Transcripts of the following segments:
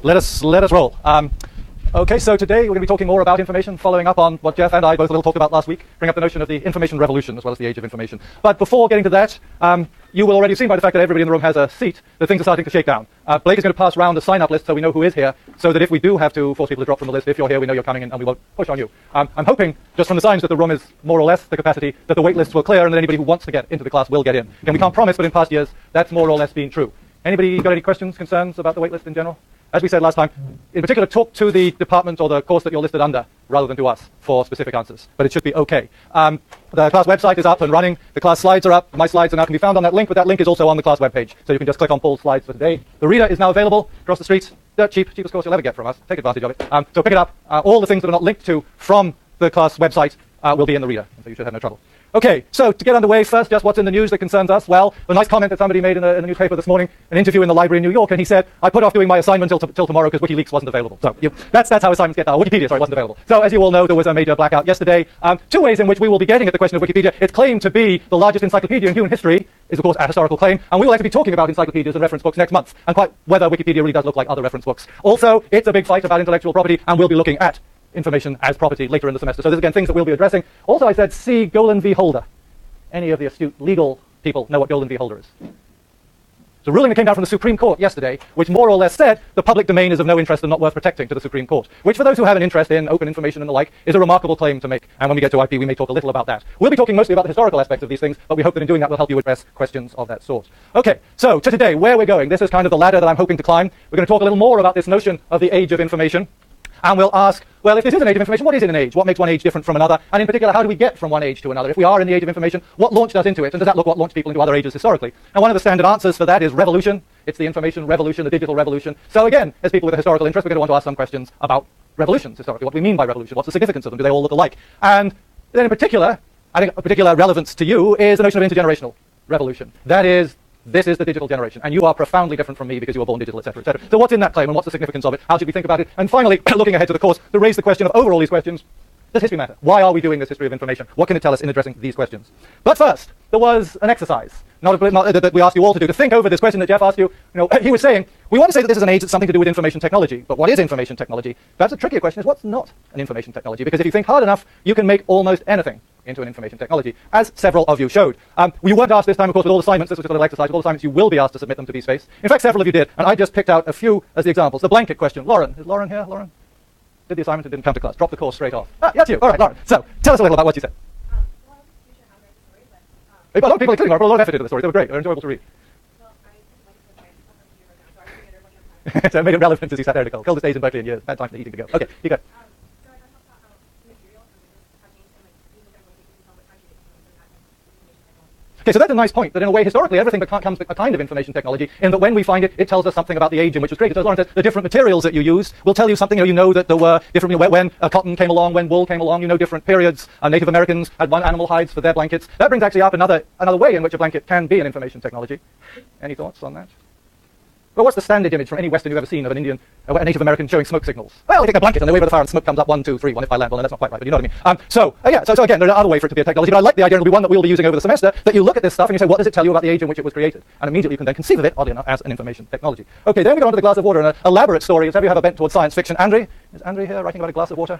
let us roll. Okay, so today we're going to be talking more about information, following up on what Jeff and I both a little talked about last week, bring up the notion of the information revolution as well as the age of information. But before getting to that, you will already have seen by the fact that everybody in the room has a seat that things are starting to shake down. Blake is going to pass around a sign-up list so we know who is here, so that if we do have to force people to drop from the list, if you're here, we know you're coming in and we won't push on you. I'm hoping, just from the signs, that the room is more or less the capacity, that the wait lists will clear and that anybody who wants to get into the class will get in. Again, we can't promise, but in past years, that's more or less been true. Anybody got any questions, concerns about the wait list in general? As we said last time, in particular, talk to the department or the course that you're listed under rather than to us for specific answers, but it should be okay. The class website is up and running. The class slides are up. My slides are now can be found on that link, but that link is also on the class webpage, so you can just click on Paul's slides for today. The reader is now available across the street. Dirt cheap, cheapest course you'll ever get from us. Take advantage of it. So pick it up. All the things that are not linked to from the class website will be in the reader, so you should have no trouble. Okay, so to get underway, first, just what's in the news that concerns us? Well, a nice comment that somebody made in the newspaper this morning, an interview in the library in New York, and he said, I put off doing my assignment till tomorrow because WikiLeaks wasn't available. So that's how assignments get done. Wikipedia, sorry, wasn't available. So as you all know, there was a major blackout yesterday. Two ways in which we will be getting at the question of Wikipedia. It's claimed to be the largest encyclopedia in human history, is of course a historical claim, and we will actually be talking about encyclopedias and reference books next month, and quite whether Wikipedia really does look like other reference books. Also, it's a big fight about intellectual property, and we'll be looking at information as property later in the semester. So there's again things that we'll be addressing. Also, I said, see Golan v. Holder. Any of the astute legal people know what Golan v. Holder is? It's a ruling that came down from the Supreme Court yesterday, which more or less said the public domain is of no interest and not worth protecting to the Supreme Court, which for those who have an interest in open information and the like is a remarkable claim to make. And when we get to IP, we may talk a little about that. We'll be talking mostly about the historical aspects of these things, but we hope that in doing that we'll help you address questions of that sort. Okay, so to today, where we're going. This is kind of the ladder that I'm hoping to climb. We're going to talk a little more about this notion of the age of information. And we'll ask, well, if this is an age of information, what is in an age? What makes one age different from another? And in particular, how do we get from one age to another? If we are in the age of information, what launched us into it? And does that look what launched people into other ages historically? And one of the standard answers for that is revolution. It's the information revolution, the digital revolution. So again, as people with a historical interest, we're going to want to ask some questions about revolutions historically. What do we mean by revolution? What's the significance of them? Do they all look alike? And then in particular, I think a particular relevance to you is the notion of intergenerational revolution. That is, this is the digital generation, and you are profoundly different from me because you were born digital, etc., etc. So what's in that claim, and what's the significance of it? How should we think about it? And finally, looking ahead to the course, to raise the question of, over all these questions, does history matter? Why are we doing this history of information? What can it tell us in addressing these questions? But first, there was an exercise, not that we asked you all to do, to think over this question that Jeff asked you. He was saying, we want to say that this is an age that's something to do with information technology, but what is information technology? Perhaps a trickier question is, what's not an information technology? Because if you think hard enough, you can make almost anything into an information technology, as several of you showed. You weren't asked this time, of course, with all assignments. This was just a little exercise. With all assignments, you will be asked to submit them to BSpace. In fact, several of you did, and I just picked out a few as the examples. The blanket question. Lauren. Is Lauren here? Lauren? Did the assignment and didn't come to class. Drop the course straight off. That's you. All right, Lauren. So, tell us a little about what you said. A lot of people, including Lauren, put a lot of effort into the stories. They were great. They were enjoyable to read. So it made it relevant as you sat there, Nicole. Coldest days in Berkeley in years. Bad time for the eating to go. Okay, you go. Okay, so that's a nice point, that in a way, historically, everything becomes a kind of information technology, in that when we find it, it tells us something about the age in which it was created. So as Lauren said, the different materials that you use will tell you something. You know that there were different, when cotton came along, when wool came along, you know different periods. Native Americans had one animal hides for their blankets. That brings actually up another way in which a blanket can be an information technology. Any thoughts on that? Well, what's the standard image from any Western you've ever seen of a Native American showing smoke signals? Well, you take a blanket and they wave at the fire and smoke comes up 1, 2, 3, 1 if I land. Well, no, that's not quite right, but you know what I mean. So again, there's another way for it to be a technology, but I like the idea, and it'll be one that we'll be using over the semester, that you look at this stuff and you say, what does it tell you about the age in which it was created? And immediately you can then conceive of it, oddly enough, as an information technology. Okay, then we go on to the glass of water, and an elaborate story. As ever you have a bent towards science fiction. Andrew? Is Andrew here writing about a glass of water?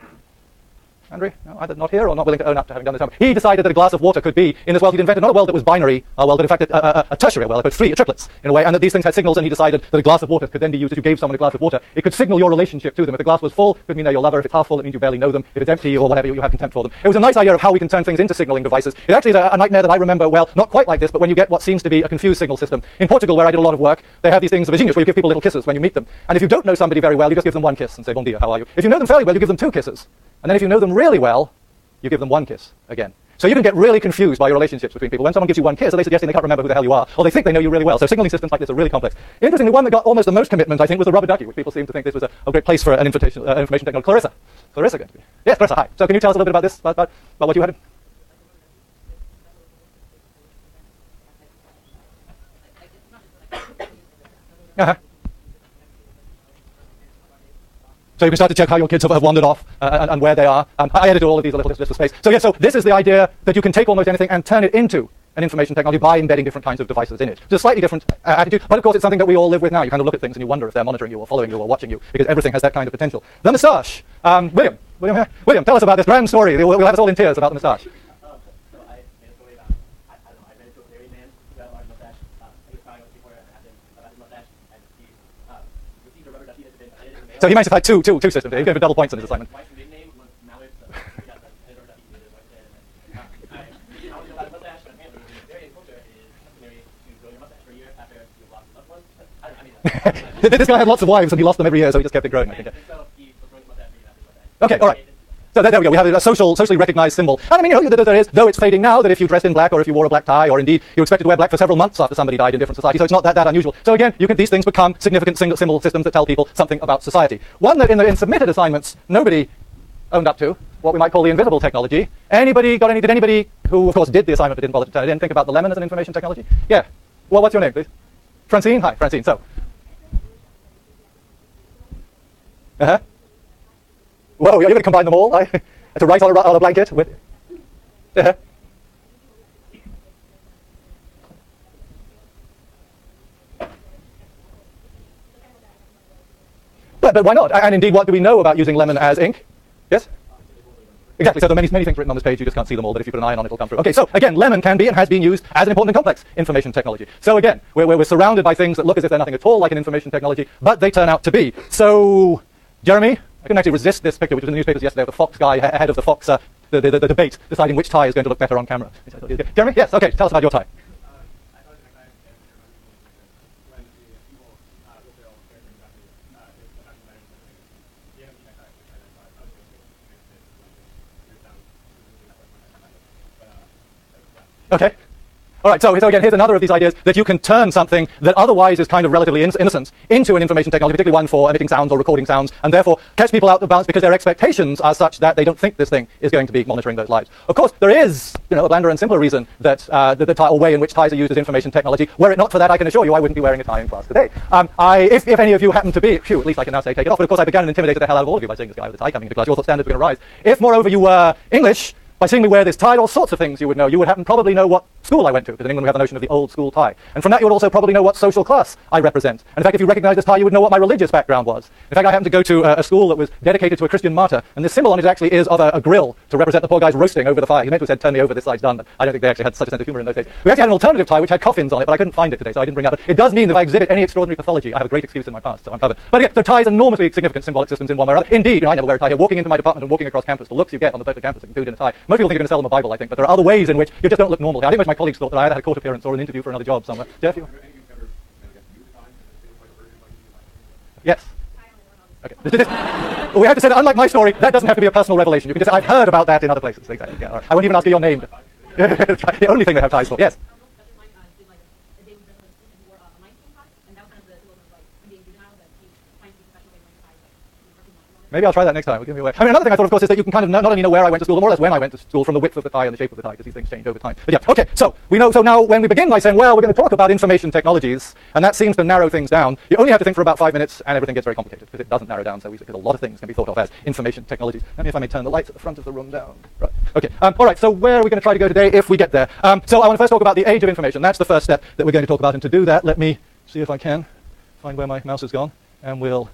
Andrew? No, either not here or not willing to own up to having done this. He decided that a glass of water could be, in this world, he'd invented not a world that was binary, a world that in fact a tertiary world, it could triplets in a way, and that these things had signals, and he decided that a glass of water could then be used. If you gave someone a glass of water, it could signal your relationship to them. If the glass was full, it could mean they're your lover. If it's half full, it means you barely know them. If it's empty or whatever, you have contempt for them. It was a nice idea of how we can turn things into signaling devices. It actually is a nightmare that I remember, well, not quite like this, but when you get what seems to be a confused signal system. In Portugal, where I did a lot of work, they have these things of a genius where you give people little kisses when you meet them. And if you don't know somebody very well, you just give them one kiss and say, bon dia, how are you? If you know them fairly well, you give them 2 kisses. And then if you know them really well, you give them 1 kiss again. So you can get really confused by your relationships between people. When someone gives you 1 kiss, are they suggesting they can't remember who the hell you are, or they think they know you really well? So signaling systems like this are really complex. Interestingly, one that got almost the most commitment, I think, was the rubber ducky, which people seem to think this was a great place for an information technology. Clarissa. Clarissa going to be. Yes, Clarissa, hi. So can you tell us a little bit about this, about what you had? Uh-huh. So you can start to check how your kids have wandered off and where they are. I edited all of these a little bit for space. So yeah, so this is the idea that you can take almost anything and turn it into and information technology by embedding different kinds of devices in it. It's a slightly different attitude, but of course it's something that we all live with now. You kind of look at things and you wonder if they're monitoring you or following you or watching you, because everything has that kind of potential. The moustache. William, tell us about this grand story. We'll have us all in tears about the moustache. So I made a story about, I don't know, I ran into a very man who had a large mustache. He was crying before I asked him about his mustache, and he received a rubber ducky that had been edited in the mail. So he managed to find two systems. He gave him double points on his assignment. My wife's maiden name was Mallard, so we got that rubber ducky with his wife dead. And I was about a mustache, but apparently in Hungarian culture it is customary to grow your mustache for a year after you've lost a loved one. This guy had lots of wives and he lost them every year, so he just kept it growing, I think. So he was growing his mustache for a year after his mustache. Okay, all right. So there we go. We have a socially recognized symbol. And I mean, you know, there is, though it's fading now, that if you dressed in black or if you wore a black tie, or indeed you expected to wear black for several months after somebody died in different societies, so it's not that unusual. So again, these things become significant symbol systems that tell people something about society. One that in submitted assignments nobody owned up to, what we might call the invisible technology. Did anybody who, of course, did the assignment but didn't bother to turn it in, think about the lemon as an information technology? Yeah. Well, what's your name, please? Francine? Hi, Francine. So. Uh-huh. Whoa, you're going to combine them all? To write on a blanket with. But why not? And indeed, what do we know about using lemon as ink? Yes? Exactly. So there are many things written on this page. You just can't see them all, but if you put an iron on it, it'll come through. Okay, so again, lemon can be and has been used as an important and complex information technology. So again, we're surrounded by things that look as if they're nothing at all like an information technology, but they turn out to be. So, Jeremy, I couldn't actually resist this picture, which was in the newspapers yesterday, of the Fox guy ahead of the Fox, the debate, deciding which tie is going to look better on camera. Jeremy, yes, okay, tell us about your tie. Okay. All right, so again, here's another of these ideas that you can turn something that otherwise is kind of relatively innocent into an information technology, particularly one for emitting sounds or recording sounds, and therefore catch people out of bounds because their expectations are such that they don't think this thing is going to be monitoring those lives. Of course, there is, a blander and simpler reason that the tie, or way in which ties are used as information technology. Were it not for that, I can assure you I wouldn't be wearing a tie in class today. If any of you happen to be, at least I can now say take it off, but of course I began and intimidated the hell out of all of you by seeing this guy with a tie coming into class. You all thought standards were going to rise. If, moreover, you were English, by seeing me wear this tie, all sorts of things you would know. You would probably know what school I went to, because in England we have the notion of the old school tie. And from that you would also probably know what social class I represent. And in fact, if you recognize this tie, you would know what my religious background was. In fact, I happened to go to a school that was dedicated to a Christian martyr, and the symbol on it actually is of a grill to represent the poor guys roasting over the fire. He meant to have said, turn me over, this side's done, but I don't think they actually had such a sense of humor in those days. We actually had an alternative tie which had coffins on it, but I couldn't find it today, so I didn't bring it up. It does mean that if I exhibit any extraordinary pathology, I have a great excuse in my past, so I'm covered. But again, so ties are enormously significant symbolic systems in one way or other. Indeed, I never wear a tie here. Walking into my department and walking across campus, the looks you get on the perfect campus included in a tie. Most people think you're going to sell them a Bible, I think, but there are other ways in which you just don't look normal. I think most of my colleagues thought that I either had a court appearance or an interview for another job somewhere. Jeff, you? Yes. Okay. We have to say that, unlike my story, that doesn't have to be a personal revelation. You can just say, I've heard about that in other places. Exactly. Yeah, all right. I won't even ask you your name. The only thing they have ties for. Yes. Maybe I'll try that next time. It'll give me away. I mean, another thing I thought, of course, is that you can kind of not only know where I went to school, but more or less when I went to school from the width of the tie and the shape of the tie, because these things change over time. But yeah, okay, so we know, so now when we begin by saying, well, we're going to talk about information technologies, and that seems to narrow things down, you only have to think for about 5 minutes, and everything gets very complicated, because it doesn't narrow down so easily, because a lot of things can be thought of as information technologies. Let me, if I may, turn the lights at the front of the room down. Right, okay, all right, so where are we going to try to go today if we get there? So I want to first talk about the age of information. That's the first step that we're going to talk about, and to do that, let me see if I can find where my mouse has gone, and we'll...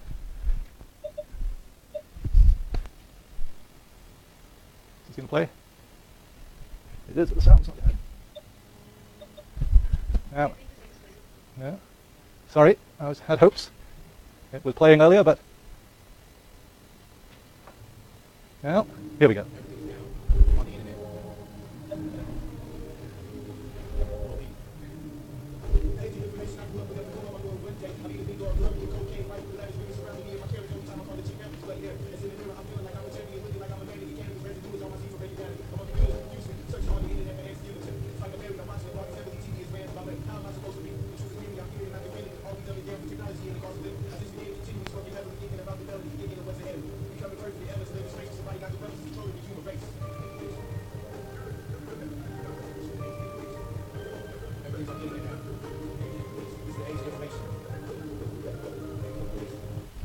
Going to play? It is, but the sound's not good. Now, no. Sorry, I had hopes. It was playing earlier, but now, here we go.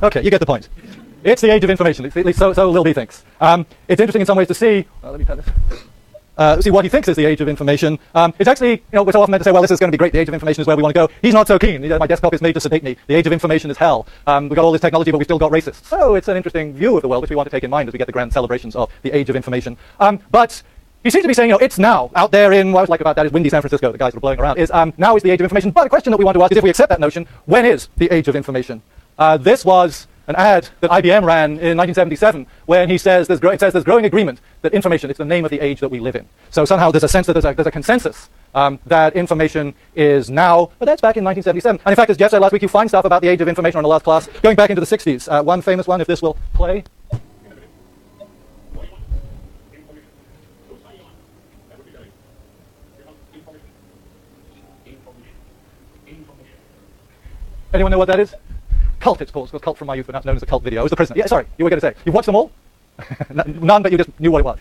Okay, you get the point. It's the age of information, at least so Lil B thinks. It's interesting in some ways to see, let me turn this. see what he thinks is the age of information. It's actually, we're so often meant to say, well, this is going to be great. The age of information is where we want to go. He's not so keen. My desktop is made to sedate me. The age of information is hell. We've got all this technology, but we've still got racists. So it's an interesting view of the world, which we want to take in mind as we get the grand celebrations of the age of information. But he seems to be saying, it's now, out there in, what I was like about that is windy San Francisco, the guys that are blowing around, is now is the age of information. But the question that we want to ask is, if we accept that notion, when is the age of information? This was an ad that IBM ran in 1977 when he says there's growing agreement that information is the name of the age that we live in. So somehow there's a sense that there's a consensus that information is now, but that's back in 1977. And in fact, as Jeff said last week, you find stuff about the age of information on the last class going back into the 60s. One famous one, if this will play. Anyone know what that is? Cult, it's called. It's called Cult from my youth, but now it's known as the Cult video. It was The Prisoner. Yeah, sorry, you were going to say. You've watched them all? None, but you just knew what it was.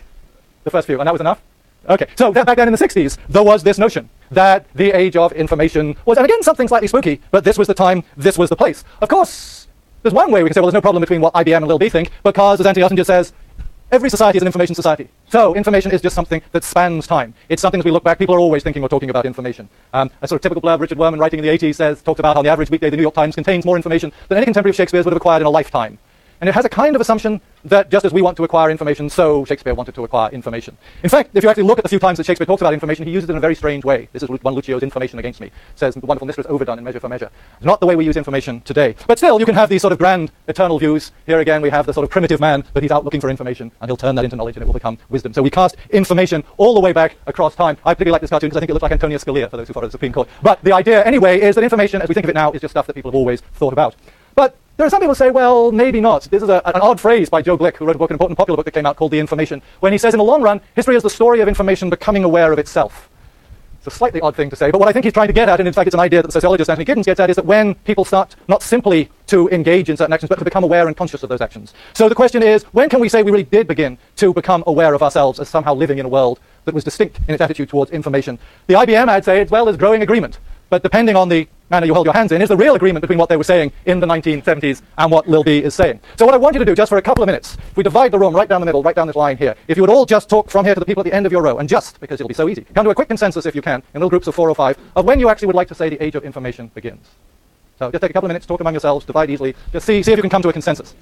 The first few, and that was enough? Okay, so back then in the 60s, there was this notion that the age of information was, and again, something slightly spooky, but this was the time, this was the place. Of course, there's one way we can say, well, there's no problem between what IBM and Lil B think, because, as Antti Ossinger says, every society is an information society. So information is just something that spans time. It's something as we look back, people are always thinking or talking about information. A sort of typical blurb Richard Wurman, writing in the 80s, talked about how the average weekday the New York Times contains more information than any contemporary of Shakespeare's would have acquired in a lifetime. And it has a kind of assumption that just as we want to acquire information, so Shakespeare wanted to acquire information. In fact, if you actually look at the few times that Shakespeare talks about information, he uses it in a very strange way. This is one Lucio's Information Against Me. It says, the wonderful mistress overdone in Measure for Measure. It's not the way we use information today. But still, you can have these sort of grand eternal views. Here again, we have the sort of primitive man, but he's out looking for information, and he'll turn that into knowledge, and it will become wisdom. So we cast information all the way back across time. I particularly like this cartoon because I think it looks like Antonia Scalia, for those who follow the Supreme Court. But the idea, anyway, is that information, as we think of it now, is just stuff that people have always thought about. But there are some people who say, well, maybe not. This is an odd phrase by Joe Glick, who wrote a book, an important popular book that came out called The Information, when he says, in the long run, history is the story of information becoming aware of itself. It's a slightly odd thing to say, but what I think he's trying to get at, and in fact it's an idea that the sociologist Anthony Giddens gets at, is that when people start not simply to engage in certain actions, but to become aware and conscious of those actions. So the question is, when can we say we really did begin to become aware of ourselves as somehow living in a world that was distinct in its attitude towards information? The IBM ad say, as well as growing agreement. But depending on the manner you hold your hands in, is the real agreement between what they were saying in the 1970s and what Lil B is saying. So what I want you to do, just for a couple of minutes, if we divide the room right down the middle, right down this line here, if you would all just talk from here to the people at the end of your row, and just, because it'll be so easy, come to a quick consensus, if you can, in little groups of 4 or 5, of when you actually would like to say the age of information begins. So just take a couple of minutes, talk among yourselves, divide easily, just see if you can come to a consensus.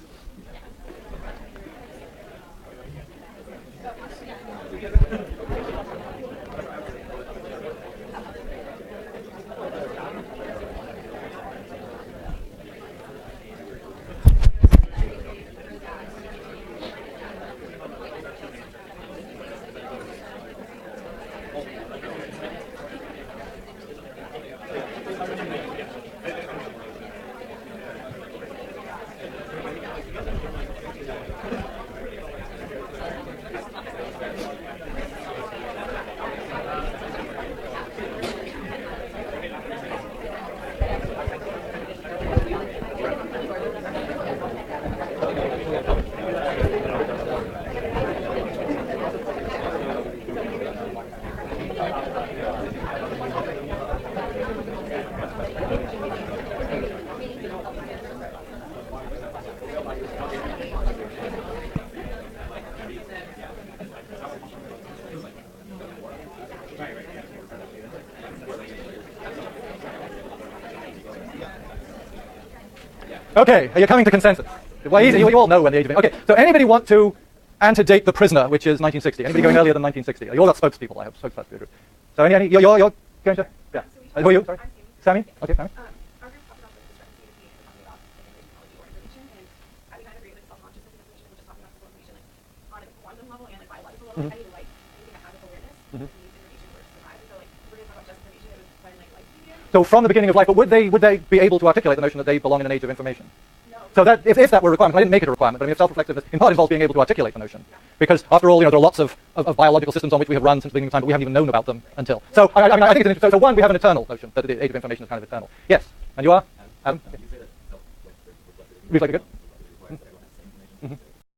Okay, are you coming to consensus? Well, easy, you all know when the age of... Okay, so anybody want to antedate The Prisoner, which is 1960? Anybody going earlier than 1960? You all got spokespeople, I hope. Spokespeople. So you're going to... Yeah. Who are you? Sorry? Sammy? Okay, Sammy. Our group talked about the discrepancy between talking about technology or information, and I would kind of agree with self-conscious information, and just talking about physical information, like on a quantum level and like biological level. I need like anything that has like awareness and needs information for it to survive. So like we're gonna talk about just information. It was when like life began. So from the beginning of life, but would they be able to articulate the notion that they belong in an age of information? No. So that if that were a requirement, I didn't make it a requirement, but I mean, if self-reflectiveness in part involves being able to articulate the notion. Because after all, there are lots of biological systems on which we have run since the beginning of time, but we haven't even known about them until. So I mean, I think it's so one, we have an eternal notion that the age of information is kind of eternal. Yes, and you are? Adam? Okay. Reflective good? Mm-hmm.